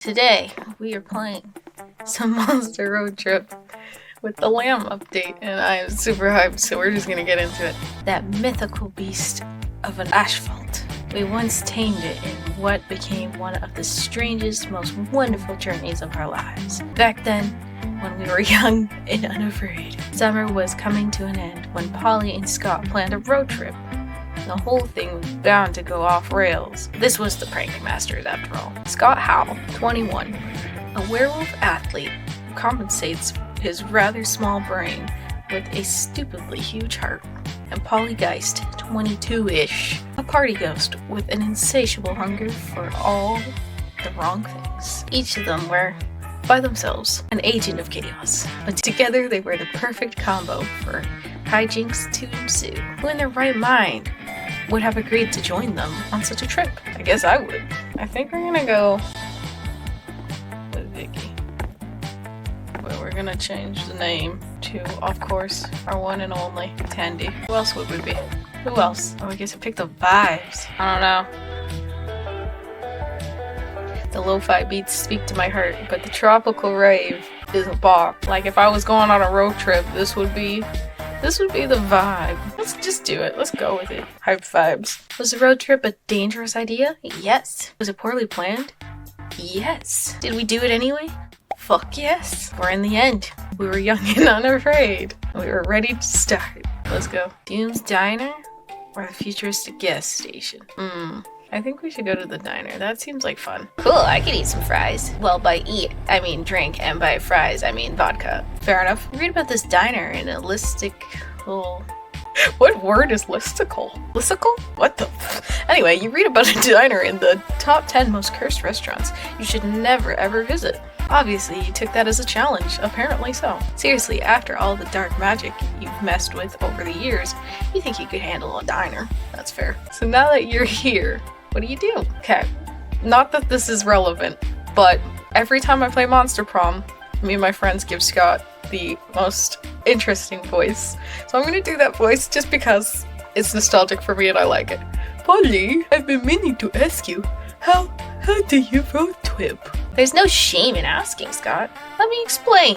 Today, we are playing some Monster Road Trip with the Lamb update, and I am super hyped, so we're just gonna get into it. That mythical beast of an asphalt. We once tamed it in what became one of the strangest, most wonderful journeys of our lives. Back then, when we were young and unafraid. Summer was coming to an end when Polly and Scott planned a road trip. The whole thing was bound to go off rails. This was the prank masters after all. Scott Howell, 21, a werewolf athlete who compensates his rather small brain with a stupidly huge heart. And Polly Geist, 22-ish, a party ghost with an insatiable hunger for all the wrong things. Each of them were, by themselves, an agent of chaos, but together they were the perfect combo for hijinks to ensue. Who in their right mind would have agreed to join them on such a trip? I guess I would. I think we're gonna go with Vicky. But we're gonna change the name to, of course, our one and only Tandy. Who else would we be? Who else? Oh, we get to pick the vibes. I don't know. The lo-fi beats speak to my heart, but the tropical rave is a bop. Like, if I was going on a road trip, this would be the vibe. Let's just do it. Let's go with it. Hype vibes. Was the road trip a dangerous idea? Yes. Was it poorly planned? Yes. Did we do it anyway? Fuck yes. Or in the end, we were young and unafraid. We were ready to start. Let's go. Dune's Diner or the futuristic gas station? I think we should go to the diner. That seems like fun. Cool, I could eat some fries. Well, by eat, I mean drink, and by fries, I mean vodka. Fair enough. Read about this diner in a listicle. What word is listicle? Listicle? What the Anyway, you read about a diner in the top 10 most cursed restaurants you should never ever visit. Obviously, you took that as a challenge. Apparently so. Seriously, after all the dark magic you've messed with over the years, you think you could handle a diner. That's fair. So now that you're here, what do you do? Okay, not that this is relevant, but every time I play Monster Prom, me and my friends give Scott the most interesting voice. So I'm gonna do that voice just because it's nostalgic for me and I like it. Polly, I've been meaning to ask you, how do you road trip? There's no shame in asking, Scott. Let me explain.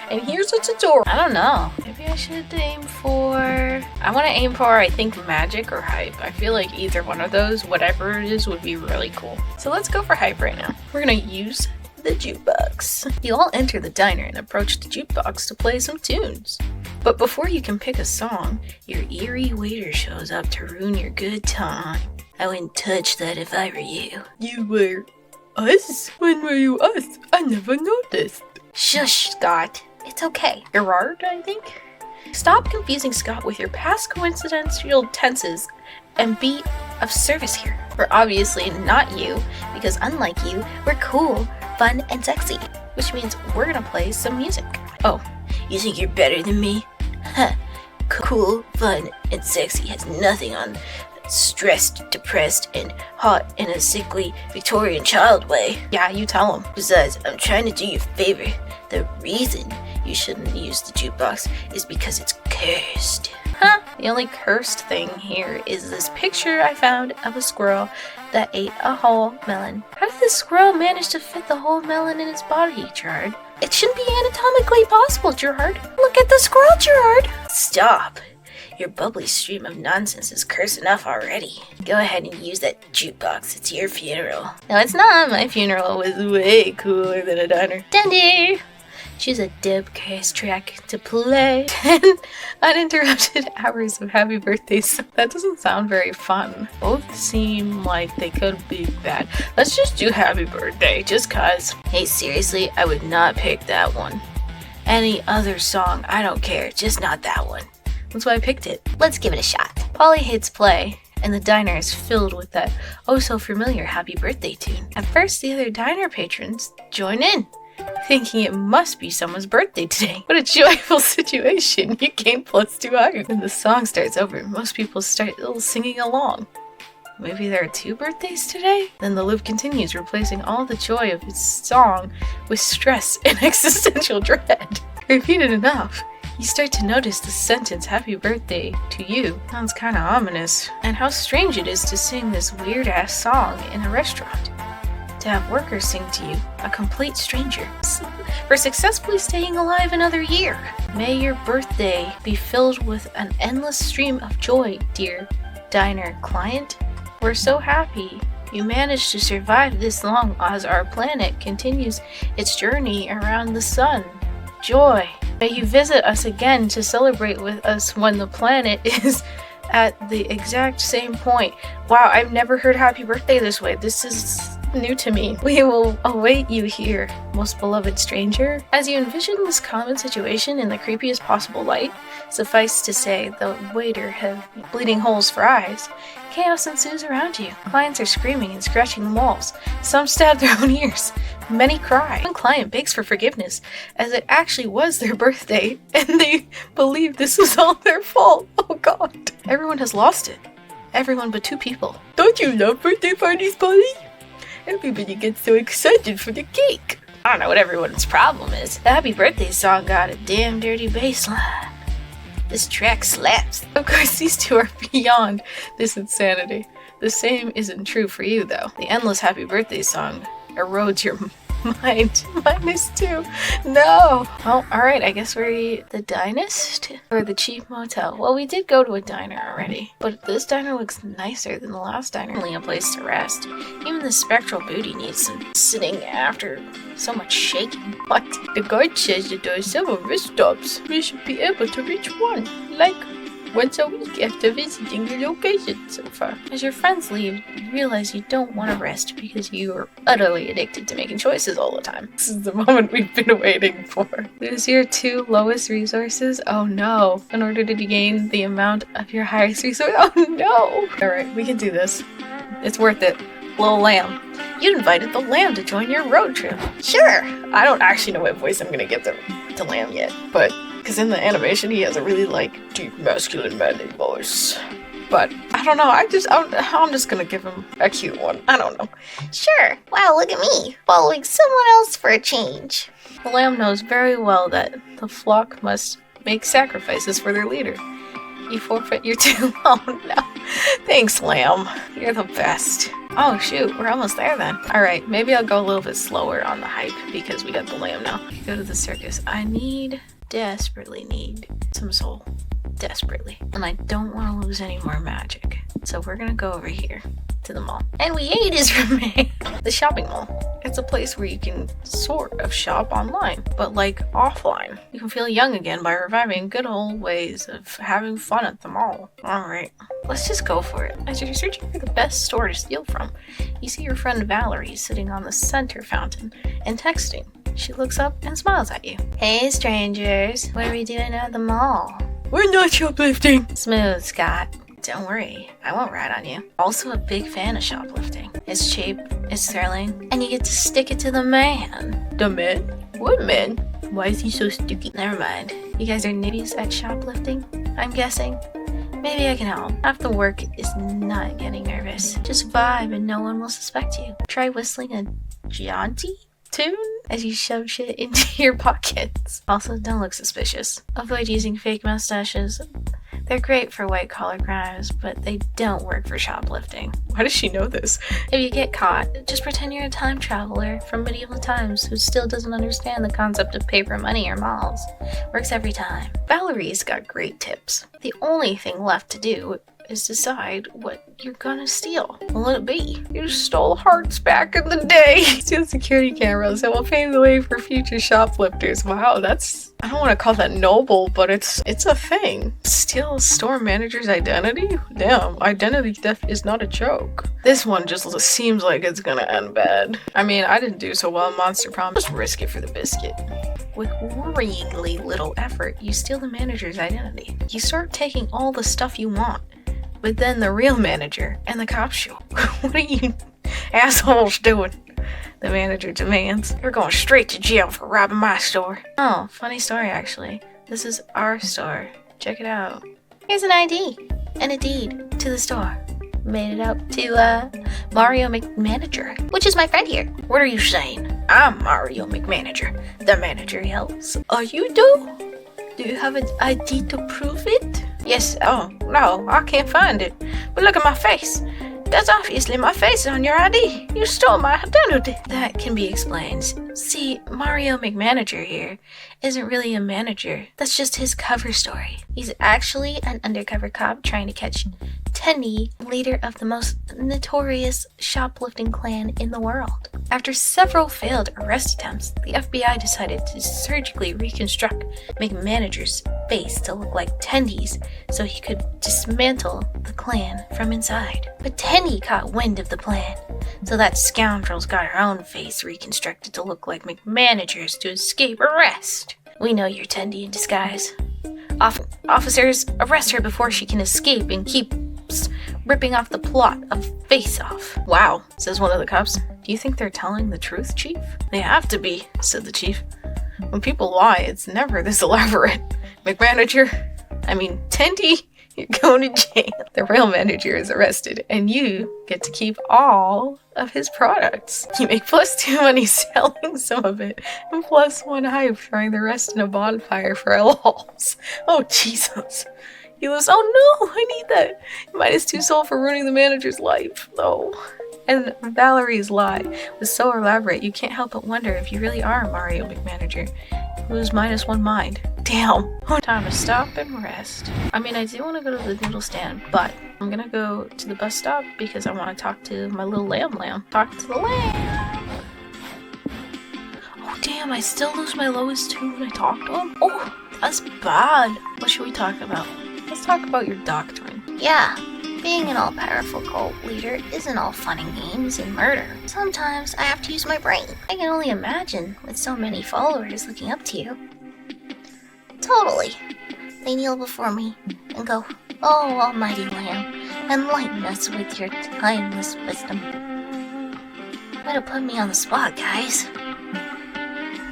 And here's a tutorial. I don't know. Maybe I should aim for... I want to aim for, I think, magic or hype. I feel like either one of those, whatever it is, would be really cool. So let's go for hype right now. We're going to use the jukebox. You all enter the diner and approach the jukebox to play some tunes. But before you can pick a song, your eerie waiter shows up to ruin your good time. I wouldn't touch that if I were you. You were us? When were you us? I never noticed. Shush, Scott. It's okay. Gerard, I think? Stop confusing Scott with your past coincidental tenses and be of service here. We're obviously not you, because unlike you, we're cool, fun, and sexy. Which means we're gonna play some music. Oh, you think you're better than me? Huh. Cool, fun, and sexy has nothing on stressed, depressed, and hot in a sickly Victorian child way. Yeah, you tell him. Besides, I'm trying to do you a favor. The reason you shouldn't use the jukebox is because it's cursed. Huh? The only cursed thing here is this picture I found of a squirrel that ate a whole melon. How did the squirrel manage to fit the whole melon in his body, Gerard? It shouldn't be anatomically possible, Gerard. Look at the squirrel, Gerard! Stop. Your bubbly stream of nonsense is cursed enough already. Go ahead and use that jukebox. It's your funeral. No, it's not. My funeral was way cooler than a diner. Dandy! Choose a dip curse track to play. 10 uninterrupted hours of happy birthdays. That doesn't sound very fun. Both seem like they could be bad. Let's just do happy birthday, just cause. Hey, seriously, I would not pick that one. Any other song, I don't care, just not that one. That's why I picked it. Let's give it a shot. Polly hits play, and the diner is filled with that oh-so-familiar happy birthday tune. At first, the other diner patrons join in, thinking it must be someone's birthday today. What a joyful situation. You gain +2 hype. When the song starts over, most people start singing along. Maybe there are 2 birthdays today? Then the loop continues, replacing all the joy of its song with stress and existential dread. Repeated enough, you start to notice the sentence "happy birthday to you" sounds kinda ominous, and how strange it is to sing this weird-ass song in a restaurant. to have workers sing to you, a complete stranger, for successfully staying alive another year. May your birthday be filled with an endless stream of joy, dear diner client. We're so happy you managed to survive this long as our planet continues its journey around the sun. Joy. May you visit us again to celebrate with us when the planet is at the exact same point. Wow, I've never heard happy birthday this way. This is new to me. We will await you here, most beloved stranger. As you envision this common situation in the creepiest possible light, suffice to say, the waiter have bleeding holes for eyes. Chaos ensues around you. Clients are screaming and scratching the walls. Some stab their own ears. Many cry. One client begs for forgiveness, as it actually was their birthday, and they believe this was all their fault. Oh god. Everyone has lost it. Everyone but 2 people. Don't you love birthday parties, Polly? Everybody gets so excited for the cake. I don't know what everyone's problem is. The happy birthday song got a damn dirty bass line. This track slaps. Of course, these 2 are beyond this insanity. The same isn't true for you, though. The endless happy birthday song erodes your mind. -2. No. Well, alright, I guess we're the Dynast or the cheap motel. Well, we did go to a diner already, but this diner looks nicer than the last diner. Only a place to rest. Even the spectral booty needs some sitting after so much shaking. What? The guard says that there are several rest stops. We should be able to reach one, like once a week after visiting the location so far. As your friends leave, you realize you don't want to rest because you are utterly addicted to making choices all the time. This is the moment we've been waiting for. Lose your 2 lowest resources? Oh no. In order to gain the amount of your highest resource? Oh no! Alright, we can do this. It's worth it. Little lamb. You invited the lamb to join your road trip. Sure! I don't actually know what voice I'm gonna give to lamb yet, but because in the animation he has a really deep masculine manly voice. But I don't know, I'm just gonna give him a cute one. I don't know. Sure. Wow, look at me, following someone else for a change. The lamb knows very well that the flock must make sacrifices for their leader. You forfeit your 2. Oh no. Thanks, lamb. You're the best. Oh shoot, we're almost there then. Alright, maybe I'll go a little bit slower on the hype because we got the lamb now. Go to the circus. I desperately need some soul. Desperately. And I don't want to lose any more magic. So we're gonna go over here to the mall. And we ate his remain. The shopping mall. It's a place where you can sort of shop online, but offline. You can feel young again by reviving good old ways of having fun at the mall. Alright, let's just go for it. As you're searching for the best store to steal from, you see your friend Valerie sitting on the center fountain and texting. She looks up and smiles at you. Hey strangers, what are we doing at the mall? We're not shoplifting. Smooth, Scott. Don't worry, I won't rat on you. Also a big fan of shoplifting. It's cheap, it's thrilling, and you get to stick it to the man. The man? What man? Why is he so sticky? Never mind. You guys are newbies at shoplifting, I'm guessing? Maybe I can help. Half the work is not getting nervous. Just vibe and no one will suspect you. Try whistling a jaunty tune as you shove shit into your pockets. Also, don't look suspicious. Avoid using fake mustaches. They're great for white-collar crimes, but they don't work for shoplifting. Why does she know this? If you get caught, just pretend you're a time traveler from medieval times who still doesn't understand the concept of paper money or malls. Works every time. Valerie's got great tips. The only thing left to do is decide what you're gonna steal. What will it be? You stole hearts back in the day. Steal security cameras that will pave the way for future shoplifters. Wow, that's, I don't want to call that noble, but it's a thing. Steal a store manager's identity? Damn, identity theft is not a joke. This one just seems like it's gonna end bad. I mean, I didn't do so well in Monster Prom. Just risk it for the biscuit. With worryingly little effort, you steal the manager's identity. You start taking all the stuff you want. But then the real manager and the cops show. What are you assholes doing? The manager demands. You're going straight to jail for robbing my store. Oh, funny story actually. This is our store. Check it out. Here's an ID and a deed to the store. Made it out to Mario McManager, which is my friend here. What are you saying? I'm Mario McManager. The manager yells. Are you do? Do you have an ID to prove it? Yes. Oh, no, I can't find it. But look at my face. That's obviously my face on your ID. You stole my identity. That can be explained. See, Mario McManager here isn't really a manager. That's just his cover story. He's actually an undercover cop trying to catch Tendy, leader of the most notorious shoplifting clan in the world. After several failed arrest attempts, the FBI decided to surgically reconstruct McManager's face to look like Tendy's so he could dismantle the clan from inside. But Tendy caught wind of the plan, so that scoundrel's got her own face reconstructed to look like McManager's to escape arrest. We know you're Tendy in disguise. Officers, arrest her before she can escape and keep ripping off the plot of Face Off. Wow, says one of the cops. Do you think they're telling the truth, Chief? They have to be, said the chief. When people lie, it's never this elaborate. Tendy, you're going to jail. The real manager is arrested, and you get to keep all of his products. You make +2 money selling some of it, and +1 hype throwing the rest in a bonfire for lols. Oh, Jesus. He was, oh no, I need that. -2 soul for ruining the manager's life. Oh. And Valerie's lie was so elaborate, you can't help but wonder if you really are Mario McManager. Lose -1 mind. Damn. Time to stop and rest. I do want to go to the noodle stand, but I'm gonna go to the bus stop because I want to talk to my little lamb. Talk to the lamb. Oh damn, I still lose my lowest 2 when I talk to him? Oh, that's bad. What should we talk about? Let's talk about your doctrine. Yeah, being an all-powerful cult leader isn't all fun and games and murder. Sometimes I have to use my brain. I can only imagine with so many followers looking up to you. Totally. They kneel before me and go, "Oh, almighty Lamb, enlighten us with your timeless wisdom." Way to put me on the spot, guys.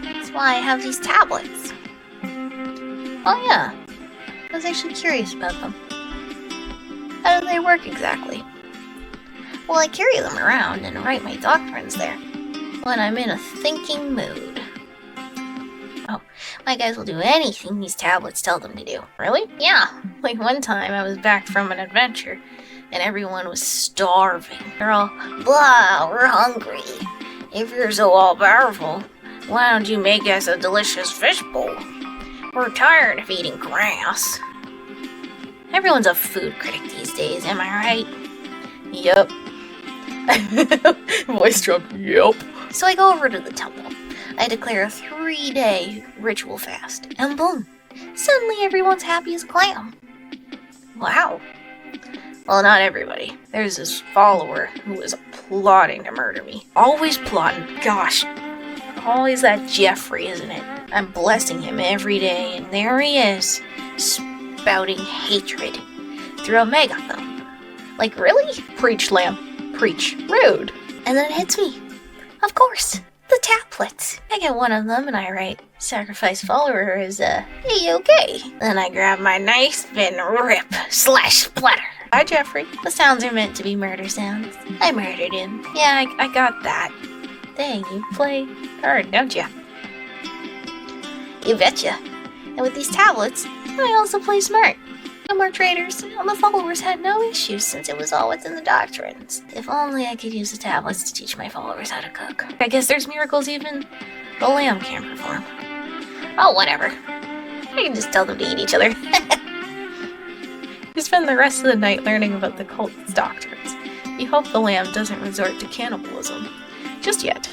That's why I have these tablets. Oh yeah, I was actually curious about them. How do they work exactly? Well, I carry them around and write my doctrines there when I'm in a thinking mood. Oh, my guys will do anything these tablets tell them to do. Really? Yeah. Like one time I was back from an adventure and everyone was starving. They're all, blah, we're hungry. If you're so all-powerful, why don't you make us a delicious fish bowl? We're tired of eating grass. Everyone's a food critic these days, am I right? Yup. Voice drop, yup. So I go over to the temple. I declare a 3-day ritual fast, and boom, suddenly everyone's happy as a clam. Wow. Well, not everybody. There's this follower who was plotting to murder me. Always plotting. Gosh, always that Jeffrey, isn't it? I'm blessing him every day, and there he is, spouting hatred through a megaphone. Like, really? Preach, lamb. Preach. Rude. And then it hits me. Of course, the tablets. I get one of them and I write, "Sacrifice follower is A-okay." Then I grab my knife and rip, slash, splatter. Hi, Jeffrey. The sounds are meant to be murder sounds. I murdered him. Yeah, I got that. Dang, you play hard, don't ya? You betcha. And with these tablets, I also play smart. No more traitors, and the followers had no issues since it was all within the doctrines. If only I could use the tablets to teach my followers how to cook. I guess there's miracles even the lamb can't perform. Oh, whatever. I can just tell them to eat each other. You spend the rest of the night learning about the cult's doctrines. You hope the lamb doesn't resort to cannibalism. Just yet.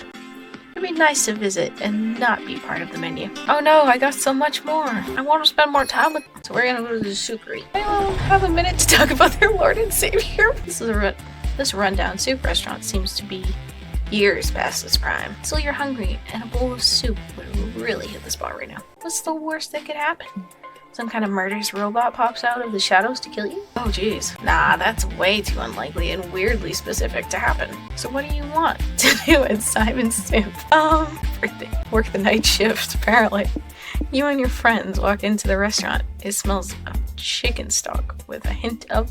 It'd be nice to visit and not be part of the menu. Oh no, I got so much more. I want to spend more time with. So we're gonna go to the soupery. I don't have a minute to talk about their Lord and Savior. This rundown soup restaurant seems to be years past its prime. So you're hungry, and a bowl of soup would really hit the spot right now. What's the worst that could happen? Some kind of murderous robot pops out of the shadows to kill you? Oh jeez. Nah, that's way too unlikely and weirdly specific to happen. So what do you want to do at Simon's Soup? Work the night shift, apparently. You and your friends walk into the restaurant. It smells of chicken stock with a hint of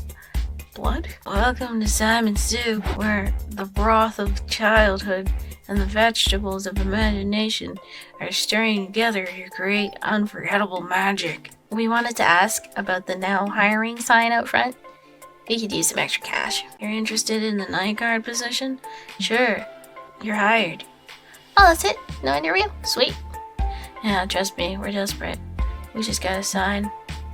blood. Welcome to Simon's Soup, where the broth of childhood and the vegetables of imagination are stirring together to create unforgettable magic. We wanted to ask about the now hiring sign out front. He could use some extra cash. You're interested in the night guard position? Sure. You're hired. Oh, that's it? No interview? Sweet. Yeah, trust me, we're desperate. We just gotta sign.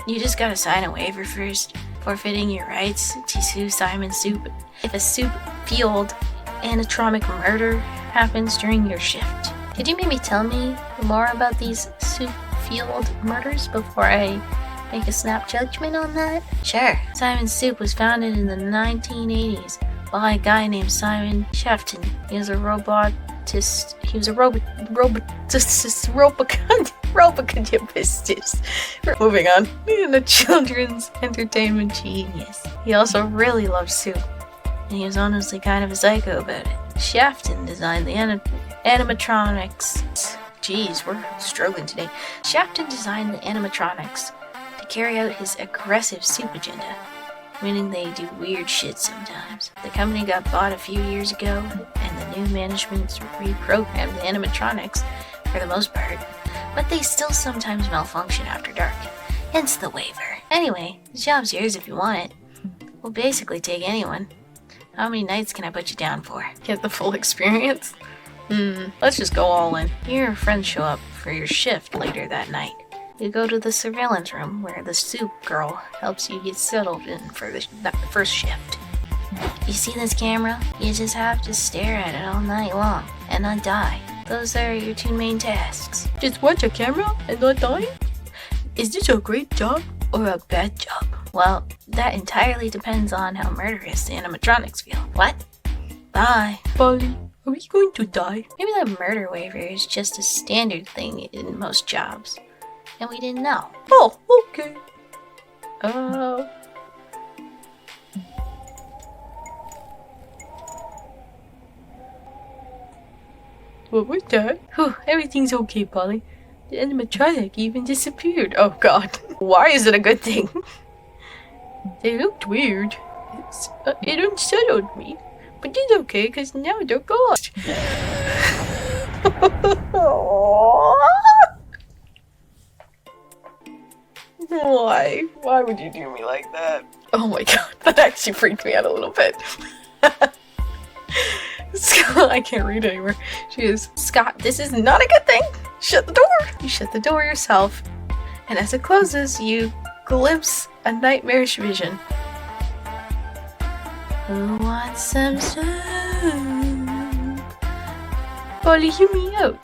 You just gotta sign a waiver first, forfeiting your rights to sue Simon Soup if a Soup field anatromic murder happens during your shift. Could you maybe tell me more about these Soup field murders before I make a snap judgment on that? Sure. Simon Soup was founded in the 1980s by a guy named Simon Shafton. He was a robotist. Moving on. Being a children's entertainment genius. He also really loved soup. And he was honestly kind of a psycho about it. Shafton designed the animatronics. Jeez, we're struggling today. Shafton designed the animatronics to carry out his aggressive soup agenda, meaning they do weird shit sometimes. The company got bought a few years ago, and the new management reprogrammed the animatronics for the most part, but they still sometimes malfunction after dark, hence the waiver. Anyway, the job's yours if you want it. We'll basically take anyone. How many nights can I put you down for? Get the full experience? Let's just go all in. Your friends show up for your shift later that night. You go to the surveillance room where the soup girl helps you get settled in for the first shift. You see this camera? You just have to stare at it all night long and not die. Those are your two main tasks. Just watch a camera and not die? Is this a great job or a bad job? Well, that entirely depends on how murderous the animatronics feel. What? Bye. Polly, are we going to die? Maybe that murder waiver is just a standard thing in most jobs. And we didn't know. Oh, okay. What was that? Whew, everything's okay, Polly. The animatronic even disappeared. Oh god. Why is it a good thing? They looked weird. It unsettled me. But it's okay, because now they're gone. Why? Why would you do me like that? Oh my god, that actually freaked me out a little bit. Scott, I can't read anymore. She is, Scott, this is not a good thing. Shut the door. You shut the door yourself. And as it closes, you glimpse a nightmarish vision. Who wants some soup? Polly, hear me out.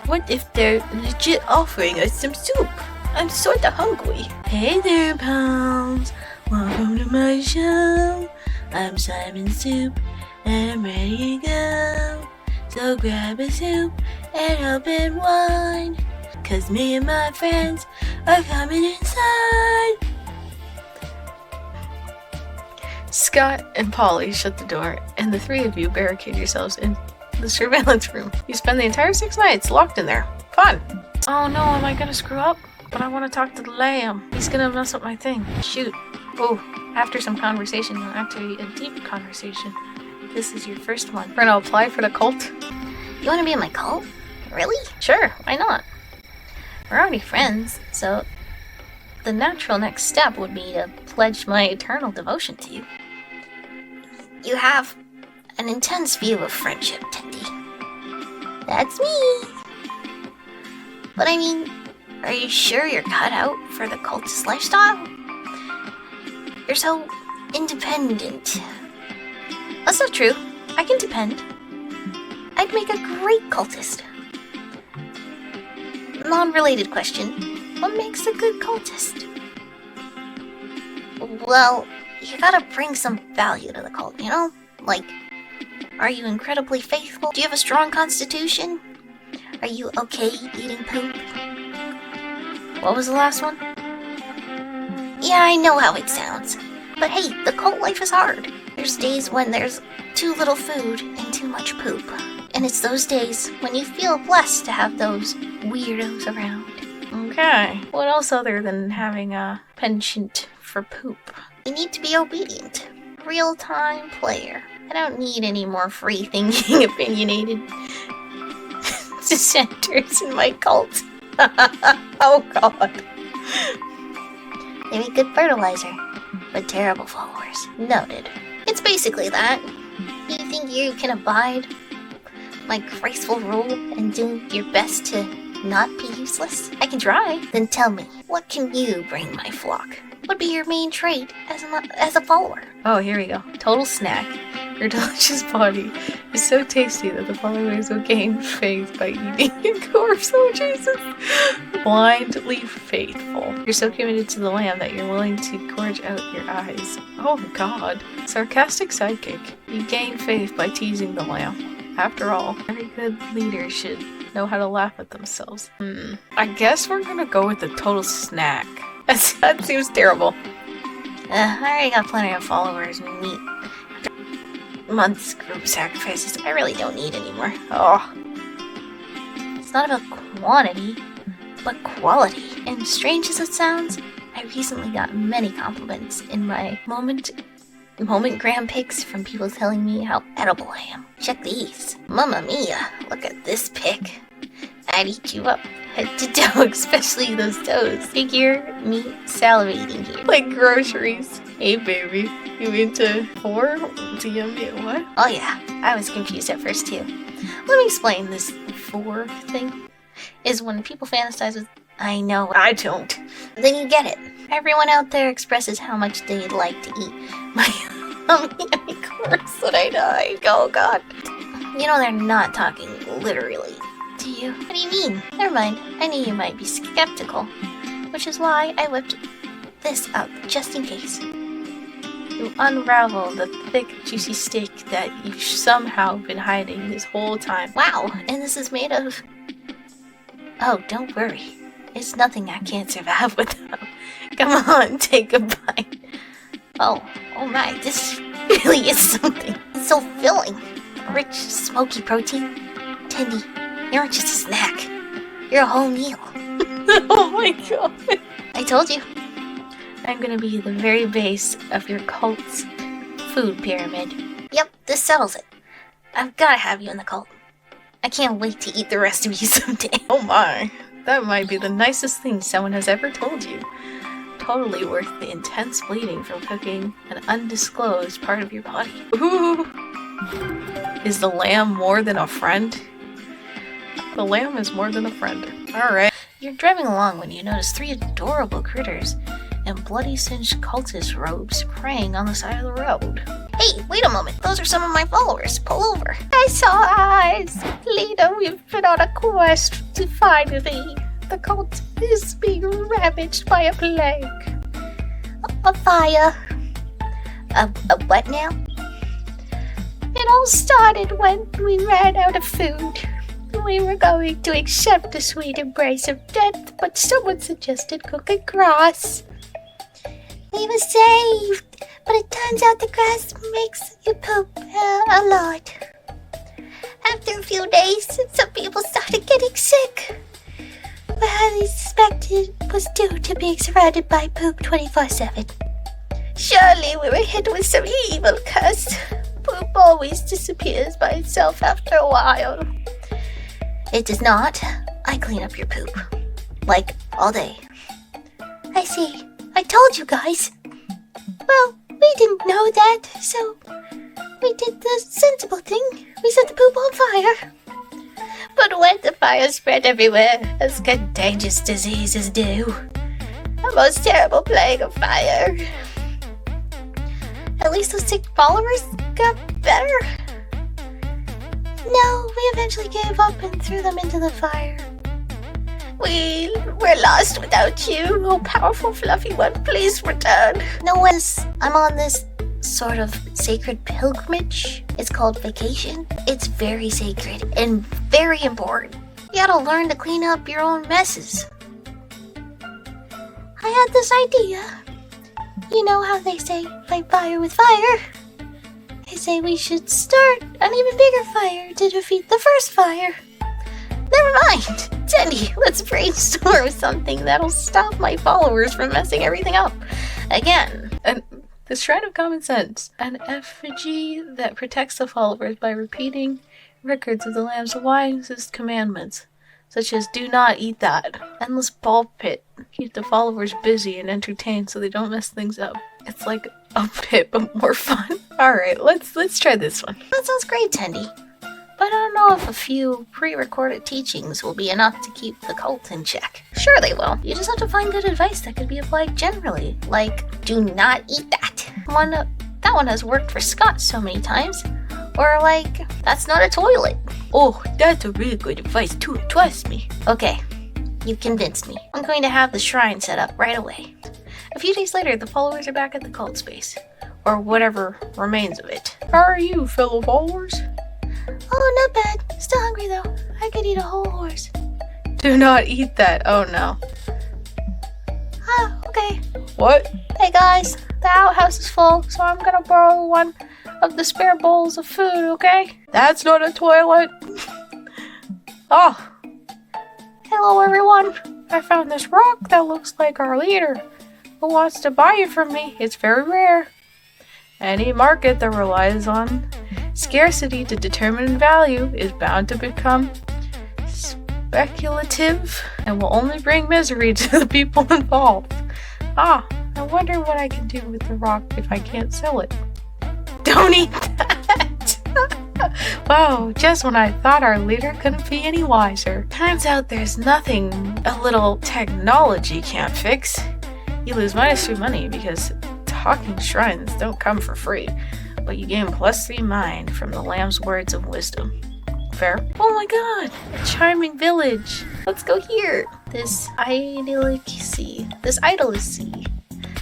What if they're legit offering us some soup? I'm sorta hungry. Hey there, pals. Welcome to my show. I'm Simon Soup, and I'm ready to go. So grab a soup and open wine, 'cause me and my friends are coming inside. Scott and Polly shut the door, and the three of you barricade yourselves in the surveillance room. You spend the entire 6 nights locked in there. Fun. Oh no, am I gonna screw up? But I want to talk to the lamb. He's gonna mess up my thing. Shoot. Oh, after some conversation, actually a deep conversation. This is your first one. We're gonna apply for the cult. You want to be in my cult? Really? Sure, why not? We're already friends, so the natural next step would be to pledge my eternal devotion to you. You have an intense view of friendship, Tendy. That's me. But I mean, are you sure you're cut out for the cultist lifestyle? You're so independent. That's not true. I can depend. I'd make a great cultist. Non-related question. What makes a good cultist? Well, you gotta bring some value to the cult, you know? Like, are you incredibly faithful? Do you have a strong constitution? Are you okay eating poop? What was the last one? Yeah, I know how it sounds. But hey, the cult life is hard. There's days when there's too little food and too much poop. And it's those days when you feel blessed to have those weirdos around. Okay. What else other than having a penchant for poop? You need to be obedient. Real-time player. I don't need any more free-thinking, opinionated dissenters in my cult. Oh god. They make good fertilizer. but terrible followers. Noted. It's basically that. You think you can abide my graceful rule and do your best to not be useless? I can try. Then tell me, what can you bring my flock? What would be your main trait as a follower? Oh, here we go. Total snack. Your delicious body is so tasty that the followers will gain faith by eating a corpse. Oh, Jesus. Blindly faithful. You're so committed to the lamb that you're willing to gorge out your eyes. Oh, God. Sarcastic sidekick. You gain faith by teasing the lamb. After all, every good leader should know how to laugh at themselves. I guess we're gonna go with the total snack. That seems terrible. I already got plenty of followers and meat. After months group sacrifices, I really don't need anymore. Oh. It's not about quantity, but quality. And strange as it sounds, I recently got many compliments in my moment-gram pics from people telling me how edible I am. Check these. Mamma mia, look at this pic. I'd eat you up, head to toe, especially those toes. Figure me salivating here. Like groceries. Hey, baby. You into 4? DM what? Oh yeah, I was confused at first too. Let me explain this 4 thing. Is when people fantasize with, I know. I don't. Then you get it. Everyone out there expresses how much they'd like to eat my yummy corpse that I die. Oh God. You know they're not talking literally. Do you? What do you mean? Never mind. I knew you might be skeptical. Which is why I whipped this up, just in case. You unravel the thick, juicy steak that you've somehow been hiding this whole time. Wow, and this is made of... Oh, don't worry. It's nothing I can't survive without. Come on, take a bite. Oh my, this really is something. It's so filling. Rich, smoky protein. Tendy, you're not just a snack. You're a whole meal. Oh my God. I told you. I'm gonna be the very base of your cult's food pyramid. Yep, this settles it. I've gotta have you in the cult. I can't wait to eat the rest of you someday. Oh my. That might be the nicest thing someone has ever told you. Totally worth the intense bleeding from cooking an undisclosed part of your body. Ooh. Is the lamb more than a friend? The lamb is more than a friend. Alright. You're driving along when you notice 3 adorable critters in bloody singed cultist robes praying on the side of the road. Hey, wait a moment. Those are some of my followers. Pull over. I saw eyes. Leader, we've been on a quest to find thee. The cult is being ravaged by a plague. A fire. A what now? It all started when we ran out of food. We were going to accept the sweet embrace of death, but someone suggested cooking grass. We were saved, but it turns out the grass makes you poop a lot. After a few days, some people started getting sick. We highly suspected it was due to being surrounded by poop 24/7. Surely we were hit with some evil curse. Poop always disappears by itself after a while. It does not. I clean up your poop. Like, all day. I see. I told you guys. Well, we didn't know that, so we did the sensible thing. We set the poop on fire. But when the fire spread everywhere, as contagious diseases do, a most terrible plague of fire. At least those sick followers got better. No, we eventually gave up and threw them into the fire. We're lost without you. Oh, powerful fluffy one, please return. No one's... I'm on this sort of sacred pilgrimage. It's called vacation. It's very sacred and very important. You gotta learn to clean up your own messes. I had this idea. You know how they say, fight fire with fire? They say we should start an even bigger fire to defeat the first fire. Never mind. Tendy, let's brainstorm something that'll stop my followers from messing everything up. Again. The Shrine of Common Sense. An effigy that protects the followers by repeating records of the Lamb's wisest commandments, such as do not eat that. Endless ball pit. Keep the followers busy and entertained so they don't mess things up. It's like a bit but more fun. Alright, let's try this one. That sounds great, Tendy. But I don't know if a few pre-recorded teachings will be enough to keep the cult in check. Sure they will. You just have to find good advice that could be applied generally. Like, do not eat that. That one has worked for Scott so many times. Or like, that's not a toilet. Oh, that's a really good advice too, trust me. Okay, you've convinced me. I'm going to have the shrine set up right away. A few days later, the followers are back at the cult space. Or whatever remains of it. How are you, fellow followers? Oh, not bad. Still hungry though. I could eat a whole horse. Do not eat that. Oh no. Okay. What? Hey guys, the outhouse is full, so I'm gonna borrow one of the spare bowls of food, okay? That's not a toilet. Oh. Hello everyone. I found this rock that looks like our leader. Who wants to buy it from me? It's very rare. Any market that relies on scarcity to determine value is bound to become speculative and will only bring misery to the people involved. I wonder what I can do with the rock if I can't sell it. Don't eat that! Wow, just when I thought our leader couldn't be any wiser. Turns out there's nothing a little technology can't fix. You lose -3 money because talking shrines don't come for free, but you gain +3 mind from the lamb's words of wisdom. Fair? Oh my god! A charming village! Let's go here! This idyllicy.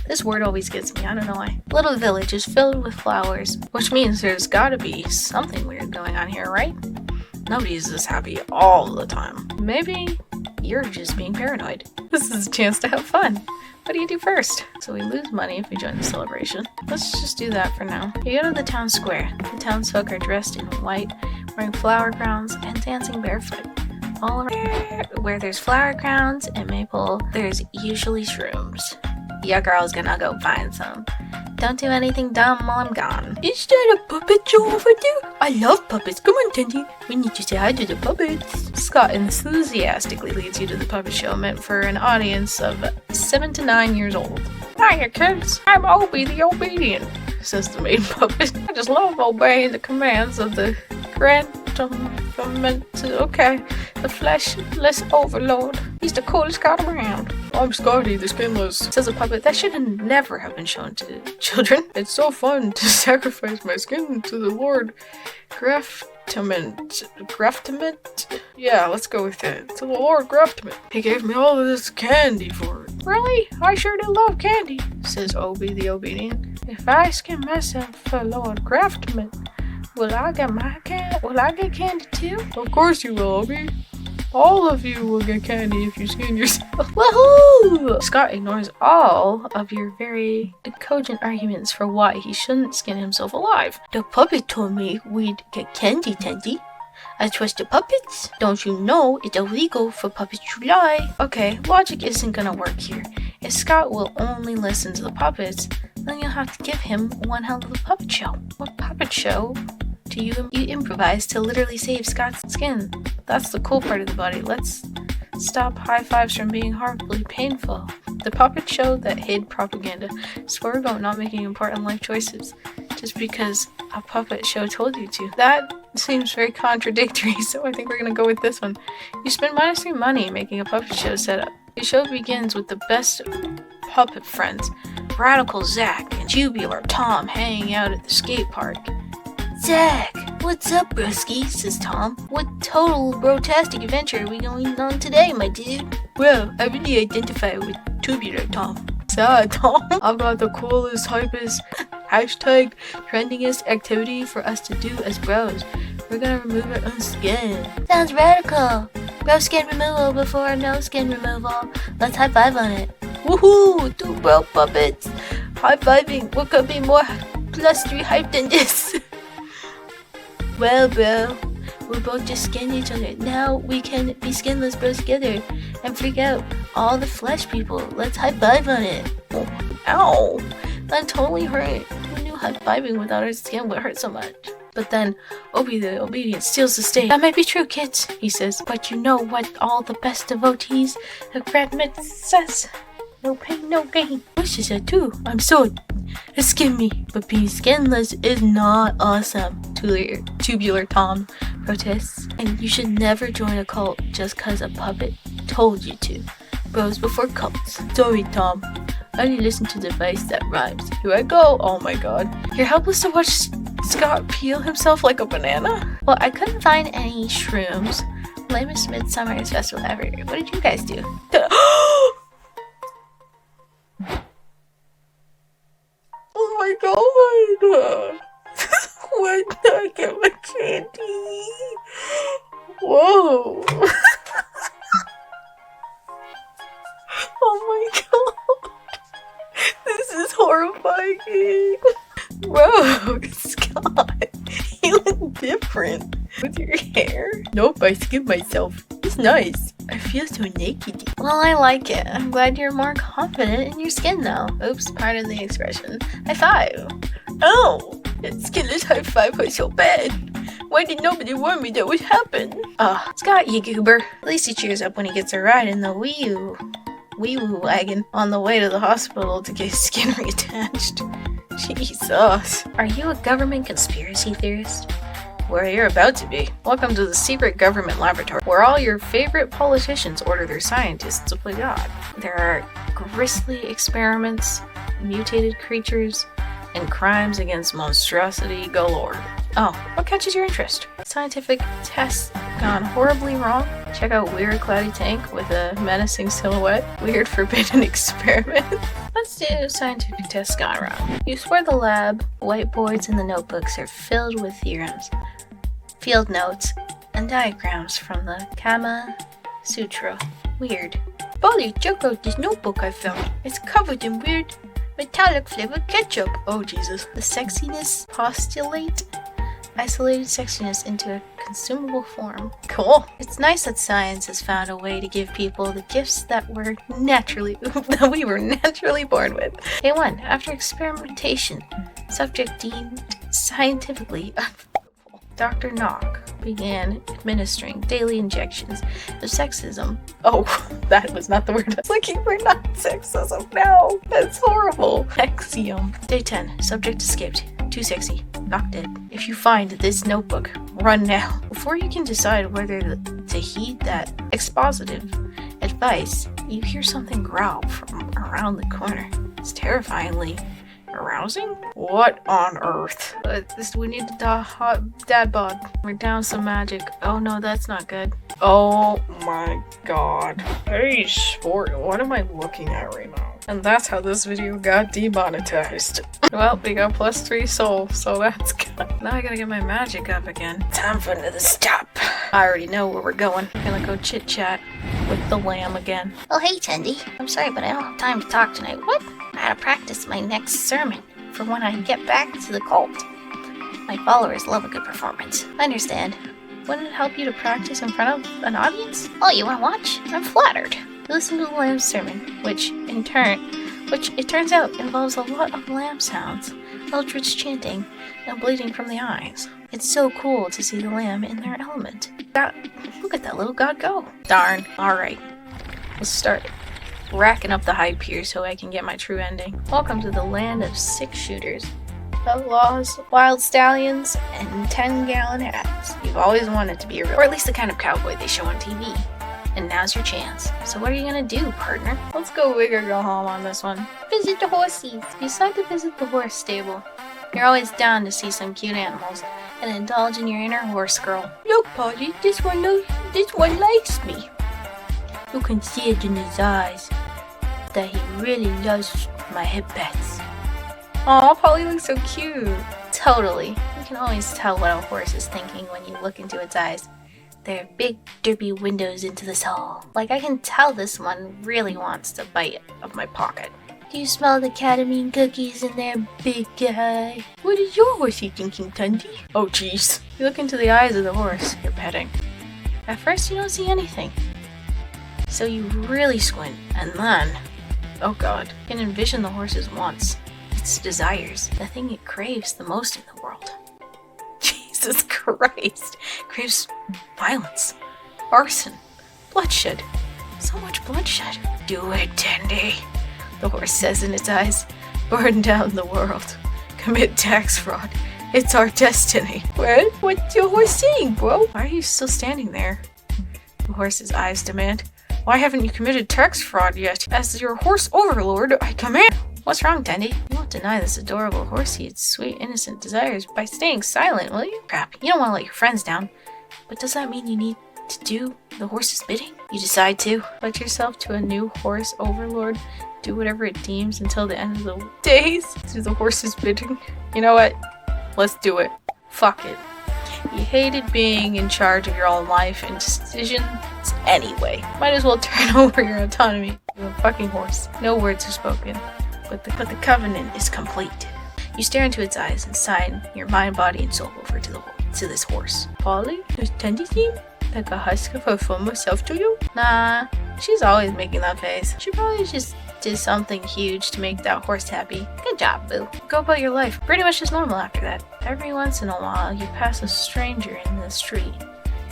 This word always gets me, I don't know why. Little village is filled with flowers, which means there's gotta be something weird going on here, right? Nobody's this happy all the time. Maybe you're just being paranoid. This is a chance to have fun. What do you do first? So we lose money if we join the celebration. Let's just do that for now. You go to the town square. The townsfolk are dressed in white, wearing flower crowns and dancing barefoot. All around where there's flower crowns and maple, there's usually shrooms. Your girl's gonna go find some. Don't do anything dumb while I'm gone. Is that a puppet show over there? I love puppets. Come on, Tendy. We need to say hi to the puppets. Scott enthusiastically leads you to the puppet show meant for an audience of 7 to 9 years old. Hiya, kids. I'm Opie the Obedient, says the main puppet. I just love obeying the commands of the the fleshless overlord. He's the coolest guy around. I'm Scotty the Skinless, says a puppet that should never have been shown to children. It's so fun to sacrifice my skin to the Lord Graftament. Yeah, let's go with it. To the Lord Graftament. He gave me all of this candy for it. Really? I sure do love candy, says Obie the Obedient. If I skin myself for Lord Graftament, will I get candy too? Of course you will, Obie. All of you will get candy if you skin yourself. Woohoo! Scott ignores all of your very cogent arguments for why he shouldn't skin himself alive. The puppet told me we'd get candy, Tendy. I trust the puppets. Don't you know it's illegal for puppets to lie? Okay, logic isn't gonna work here. If Scott will only listen to the puppets, then you'll have to give him one hell of a puppet show. What puppet show do you improvise to literally save Scott's skin? That's the cool part of the body. Let's stop high fives from being horribly painful. The puppet show that hid propaganda swore about not making important life choices just because a puppet show told you to. That seems very contradictory, so I think we're gonna go with this one. You spend -3 money making a puppet show setup. The show begins with the best puppet friends, Radical Zach and Jubilar Tom, hanging out at the skate park. Zach, what's up, broski? Says Tom. What total brotastic adventure are we going on today, my dude? Well, I really identify with Tubular Tom. Sad, Tom. I've got the coolest, hypest, hashtag trendingest activity for us to do as bros. We're gonna remove our own skin. Sounds radical. Bro skin removal before no skin removal. Let's high five on it. Woohoo! 2 bro puppets. High fiving. What could be more +3 hype than this? Well, bro, we're both just skin each other. Now we can be skinless bros together and freak out all the flesh people. Let's high five on it. Oh, ow! That totally hurt. Who knew high fiving without our skin would hurt so much? But then, Obie the Obedient steals the stage. That might be true, kids, he says. But you know what all the best devotees of Grandmit says? No pain, no gain. What's this tattoo? I'm so skin me. But being skinless is not awesome. Tubular Tom protests. And you should never join a cult just cause a puppet told you to. Bros before cults. Sorry, Tom. I only listen to the device that rhymes. Here I go. Oh my god. You're helpless to watch Scott peel himself like a banana? Well, I couldn't find any shrooms. Lamest Midsummer's Festival ever. What did you guys do? Oh my god! When did I get my candy? Whoa! Oh my god! This is horrifying! Whoa, Scott! You look different with your hair. Nope, I skinned myself. It's nice. I feel so naked. Well, I like it. I'm glad you're more confident in your skin now. Oops, pardon the expression. High five. Oh, that skinless high five was so bad. Why did nobody warn me that would happen? Scott, you goober. At least he cheers up when he gets a ride in the wee-woo wagon on the way to the hospital to get his skin reattached. Jesus. Are you a government conspiracy theorist? Well, you're about to be. Welcome to the secret government laboratory, where all your favorite politicians order their scientists to play God. There are grisly experiments, mutated creatures, and crimes against monstrosity galore. Oh, what catches your interest? Scientific tests gone horribly wrong? Check out Weird Cloudy Tank with a menacing silhouette. Weird Forbidden Experiment. Let's do scientific tests gone wrong. You swear the lab, whiteboards, and the notebooks are filled with theorems, field notes, and diagrams from the Kama Sutra. Weird. Polly, check out this notebook I found. It's covered in weird metallic flavored ketchup. Oh Jesus. The sexiness postulate isolated sexiness into a consumable form. Cool. It's nice that science has found a way to give people the gifts that we were naturally born with. A1. After experimentation, subject deemed scientifically unfruitful, Dr. Knock began administering daily injections of sexism. Oh, that was not the word I was looking for. Not sexism. No, that's horrible. Axiom. Day 10. Subject escaped. Too sexy. Knocked dead. If you find this notebook, run now. Before you can decide whether to heed that expositive advice, you hear something growl from around the corner. It's terrifyingly arousing. What on earth? We need the dad bod. We're down some magic. Oh no, that's not good. Oh my god. Hey sport, what am I looking at right now? And that's how this video got demonetized. Well, we got +3 soul, so that's good. Now I gotta get my magic up again. Time for another stop. I already know where we're going. We're gonna go chit chat with the lamb again. Oh hey Tendy. I'm sorry, but I don't have time to talk tonight. What? I had to practice my next sermon for when I get back to the cult. My followers love a good performance. I understand. Wouldn't it help you to practice in front of an audience? Oh, you wanna watch? I'm flattered. Listen to the lamb's sermon, which it turns out involves a lot of lamb sounds, eldritch chanting, and bleeding from the eyes. It's so cool to see the lamb in their element. Look at that little god go. Darn. Alright. Let's start racking up the hype here so I can get my true ending. Welcome to the land of 6-shooters, outlaws, wild stallions, and 10-gallon hats. You've always wanted to be a real, or at least the kind of cowboy they show on TV. And now's your chance. So what are you gonna do, partner? Let's go big or go home on this one. Visit the horsies. Decide to visit the horse stable. You're always down to see some cute animals and indulge in your inner horse girl. Look, Polly, this one likes me. You can see it in his eyes that he really loves my hip pets. Aw, Polly looks so cute. Totally. You can always tell what a horse is thinking when you look into its eyes. They're big, derpy windows into the soul. Like, I can tell this one really wants to bite of my pocket. Do you smell the ketamine cookies in their big guy? What is your horsey thinking, Tundi? Oh, jeez. You look into the eyes of the horse you're petting. At first, you don't see anything. So you really squint, and then, oh god, you can envision the horse's wants, its desires, the thing it craves the most in the world. Jesus Christ. Craves violence, arson, bloodshed. So much bloodshed. Do it, Tandy. the horse says in its eyes. Burn down the world. Commit tax fraud. It's our destiny. Well, what's your horse saying, bro? Why are you still standing there? The horse's eyes demand. Why haven't you committed tax fraud yet? As your horse overlord, I command. What's wrong, Tendy? You won't deny this adorable horsey its sweet, innocent desires by staying silent, will you? Crap, you don't want to let your friends down. But does that mean you need to do the horse's bidding? You decide to. Pledge yourself to a new horse overlord. Do whatever it deems until the end of the days. Do the horse's bidding. You know what? Let's do it. Fuck it. You hated being in charge of your own life and decisions anyway. Might as well turn over your autonomy to a fucking horse. No words are spoken, but the covenant is complete. You stare into its eyes and sign your mind, body, and soul over to this horse. Polly, does Tendy seem like a husk of her former self to you? Nah, she's always making that face. She probably just did something huge to make that horse happy. Good job, boo. Go about your life. Pretty much just normal after that. Every once in a while, you pass a stranger in the street,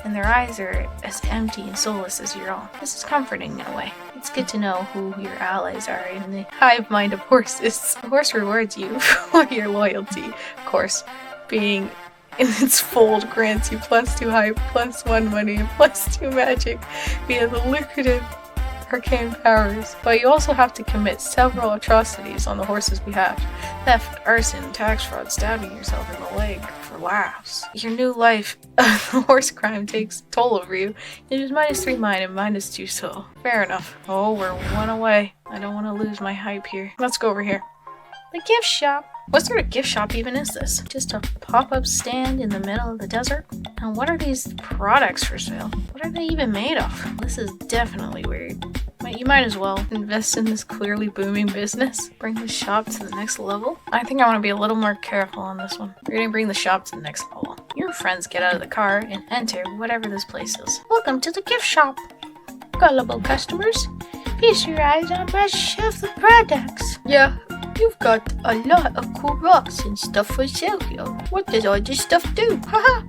and their eyes are as empty and soulless as your own. This is comforting in a way. It's good to know who your allies are in the hive mind of horses. The horse rewards you for your loyalty. Of course, being in its fold grants you +2 hype, +1 money, and +2 magic via the lucrative arcane powers. But you also have to commit several atrocities on the horse's behalf. Theft, arson, tax fraud, stabbing yourself in the leg for laughs. Your new life of horse crime takes toll over you. It is -3 mind and -2 soul. Fair enough. Oh, we're one away. I don't want to lose my hype here. Let's go over here. The gift shop. What sort of gift shop even is this? Just a pop-up stand in the middle of the desert? And what are these products for sale? What are they even made of? This is definitely weird. But you might as well invest in this clearly booming business. Bring the shop to the next level. I think I want to be a little more careful on this one. We're gonna bring the shop to the next level. Your friends get out of the car and enter whatever this place is. Welcome to the gift shop. Gullible customers, feast your eyes on my shelf of products. Yeah. You've got a lot of cool rocks and stuff for sale here. What does all this stuff do? Haha!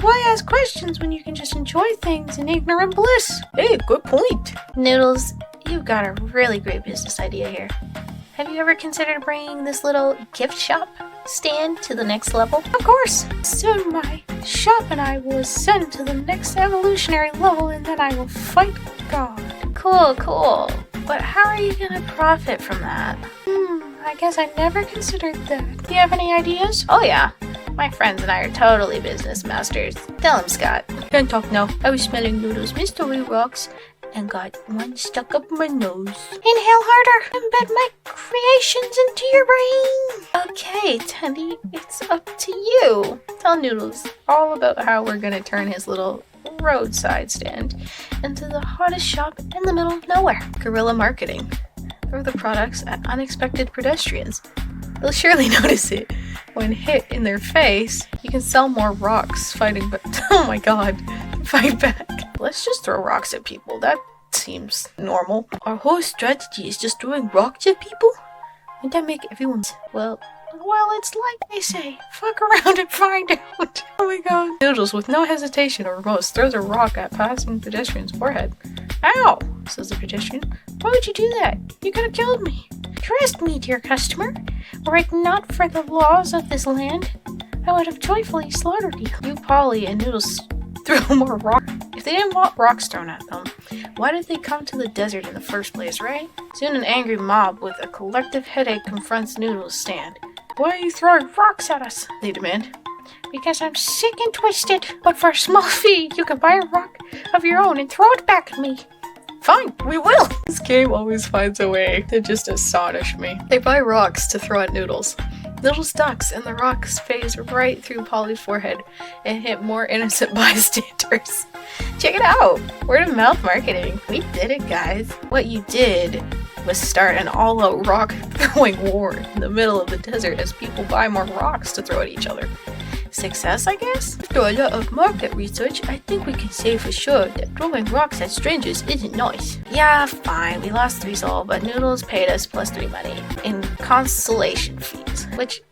Why ask questions when you can just enjoy things in ignorant bliss? Hey, good point. Noodles, you've got a really great business idea here. Have you ever considered bringing this little gift shop stand to the next level? Of course! Soon my shop and I will ascend to the next evolutionary level and then I will fight God. Cool. But how are you gonna profit from that? I guess I never considered that. Do you have any ideas? Oh yeah. My friends and I are totally business masters. Tell him, Scott. Can't talk now. I was smelling Noodles' mystery rocks and got one stuck up my nose. Inhale harder. Embed my creations into your brain. Okay, Tendy, it's up to you. Tell Noodles all about how we're gonna turn his little roadside stand into the hottest shop in the middle of nowhere. Guerrilla marketing. Throw the products at unexpected pedestrians. They'll surely notice it. When hit in their face, you can sell more rocks fighting but oh my god, fight back. Let's just throw rocks at people. That seems normal. Our whole strategy is just throwing rocks at people? Wouldn't that make everyone's well, it's like they say, fuck around and find out. Oh my god. Noodles, with no hesitation or remorse, throws a rock at passing pedestrian's forehead. Ow, says the pedestrian. Why would you do that? You could have killed me. Trust me, dear customer. Were it not for the laws of this land, I would have joyfully slaughtered you. You, Polly, and Noodles throw more rocks. If they didn't want rocks thrown at them, why did they come to the desert in the first place, right? Soon an angry mob with a collective headache confronts Noodles' stand. Why are you throwing rocks at us? They demand. Because I'm sick and twisted. But for a small fee, you can buy a rock of your own and throw it back at me. Fine, we will! This game always finds a way to just astonish me. They buy rocks to throw at Noodles. Noodles ducks and the rocks phase right through Polly's forehead and hit more innocent bystanders. Check it out! Word of mouth marketing. We did it, guys. What you did was start an all-out rock throwing war in the middle of the desert as people buy more rocks to throw at each other. Success, I guess? After a lot of market research, I think we can say for sure that throwing rocks at strangers isn't nice. Yeah, fine, we lost 3 soul, but Noodles paid us +3 money in consolation fees, which,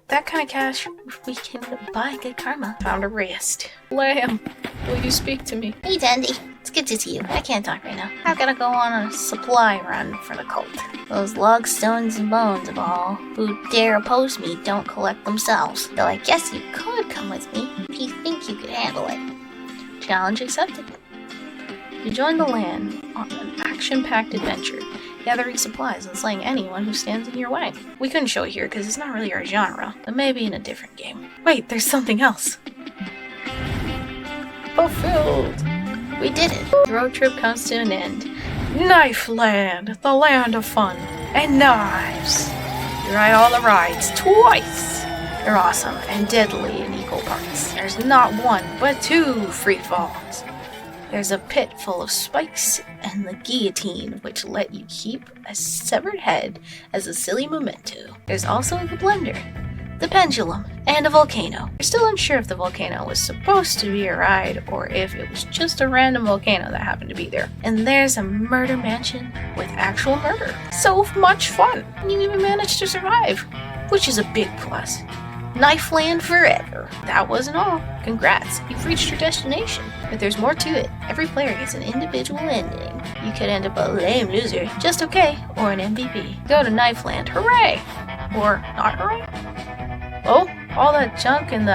that kind of cash, we can buy good karma. Found a rest. Lamb, will you speak to me? Hey, Tendy. It's good to see you. I can't talk right now. I've gotta go on a supply run for the cult. Those logs, stones, and bones of all who dare oppose me don't collect themselves. Though I guess you could come with me if you think you could handle it. Challenge accepted. You join the land on an action-packed adventure, gathering supplies and slaying anyone who stands in your way. We couldn't show it here because it's not really our genre, but maybe in a different game. Wait, there's something else. Fulfilled. We did it. The road trip comes to an end. Knife Land, the land of fun and knives. You ride all the rides twice. They're awesome and deadly in equal parts. There's not one, but 2 free falls. There's a pit full of spikes and the guillotine, which let you keep a severed head as a silly memento. There's also the blender, the pendulum, and a volcano. We're still unsure if the volcano was supposed to be a ride or if it was just a random volcano that happened to be there. And there's a murder mansion with actual murder. So much fun! And you even managed to survive, which is a big plus. Knife Land forever. That wasn't all. Congrats, you've reached your destination. But there's more to it. Every player gets an individual ending. You could end up a lame loser, just okay, or an MVP. Go to Knife Land, hooray! Or not hooray? Oh, all that junk and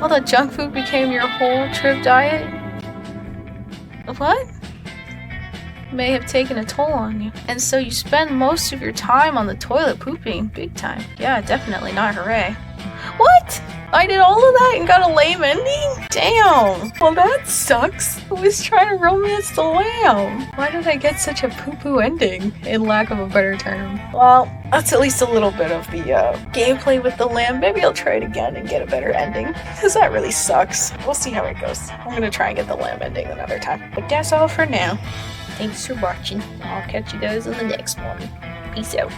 all that junk food became your whole trip diet? What? May have taken a toll on you. And so you spend most of your time on the toilet pooping. Big time. Yeah, definitely not hooray. What? I did all of that and got a lame ending? Damn. Well, that sucks. I was trying to romance the lamb. Why did I get such a poo-poo ending, in lack of a better term? Well, that's at least a little bit of the gameplay with the lamb. Maybe I'll try it again and get a better ending, because that really sucks. We'll see how it goes. I'm gonna try and get the lamb ending another time. But that's all for now. Thanks for watching. I'll catch you guys in the next one. Peace out.